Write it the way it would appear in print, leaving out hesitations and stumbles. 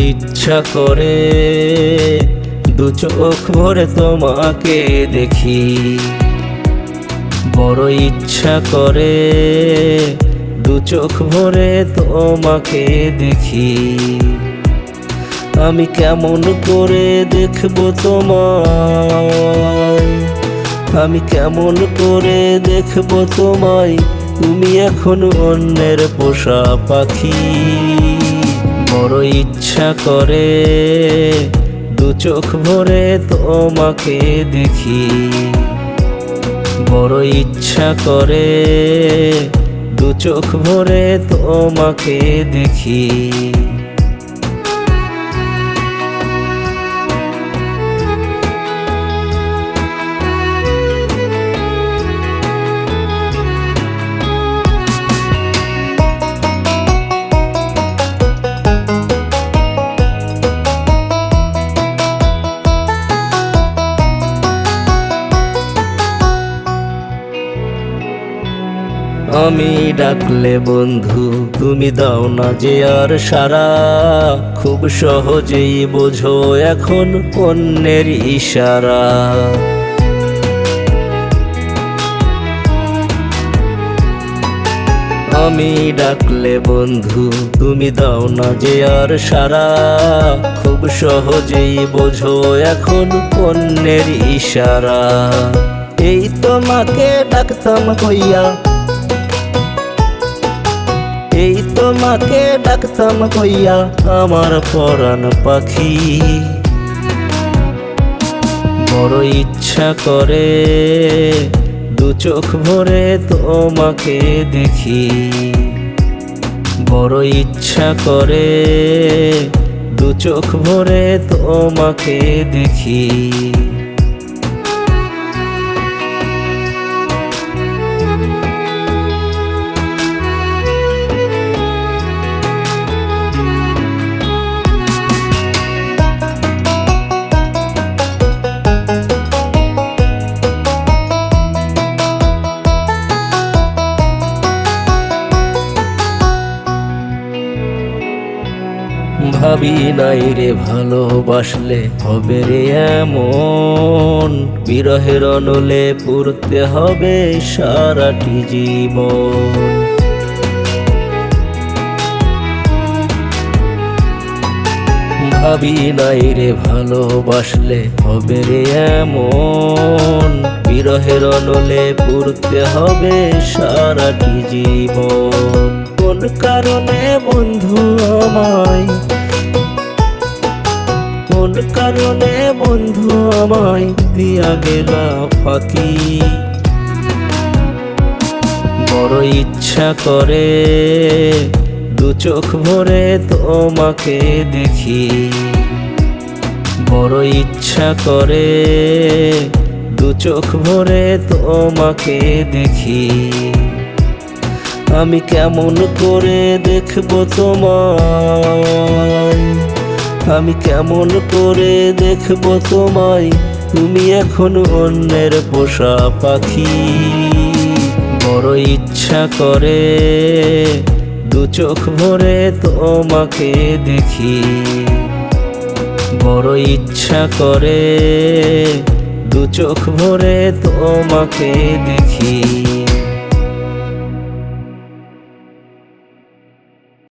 ইচ্ছা করে দু চোখ ভরে তোমাকে দেখি, বড় ইচ্ছা করে দু চোখ ভরে তোমাকে দেখি। আমি কেমন করে দেখবো তোমায়, আমি কেমন করে দেখবো তোমায়, তুমি এখন অন্যের পোষা পাখি। বড় ইচ্ছা করে দু চোখ ভরে তোমাকে দেখি, বড় ইচ্ছা করে দু চোখ ভরে তোমাকে দেখি। আমি ডাকলে বন্ধু তুমি দাও না যে আর সাড়া, খুব সহজেই বোঝো এখন অন্যের ইশারা। আমি ডাকলে বন্ধু তুমি দাও না যে আর সাড়া, খুব সহজেই বোঝো এখন অন্যের ইশারা। এই তোমাকে ডাকতাম কইয়া, এই তোমাকে ডাকতাম কইয়া আমার পরাণ পাখি। বড় ইচ্ছা করে দু চোখ ভরে তোমাকে দেখি, বড় ইচ্ছা করে দু চোখ ভরে তোমাকে দেখি। ভাবি নাই রে ভালোবাসলে হবে রে এমন, বিরহের অনলে পুরতে হবে সারাটি জীবন। ভাবি নাই রে ভালোবাসলে হবে রে এমন, বিরহের অনলে পুরতে হবে সারাটি জীবন। কোন কারণে বন্ধু আমায়, কোন কারণে বন্ধু আমায় দিয়া গেলা ফাঁকি। বড় ইচ্ছা করে দু চোখ ভরে তোমাকে দেখি, বড় ইচ্ছা করে দু চোখ ভরে তোমাকে দেখি। আমি কেমন করে দেখবো তোমায়, আমি কেমন করে দেখবো তোমায়, তুমি এখন অন্যের পোষা পাখি। বড় ইচ্ছা করে দু চোখ ভরে তোমাকে দেখি, বড় ইচ্ছা করে দু চোখ ভরে তোমাকে দেখি।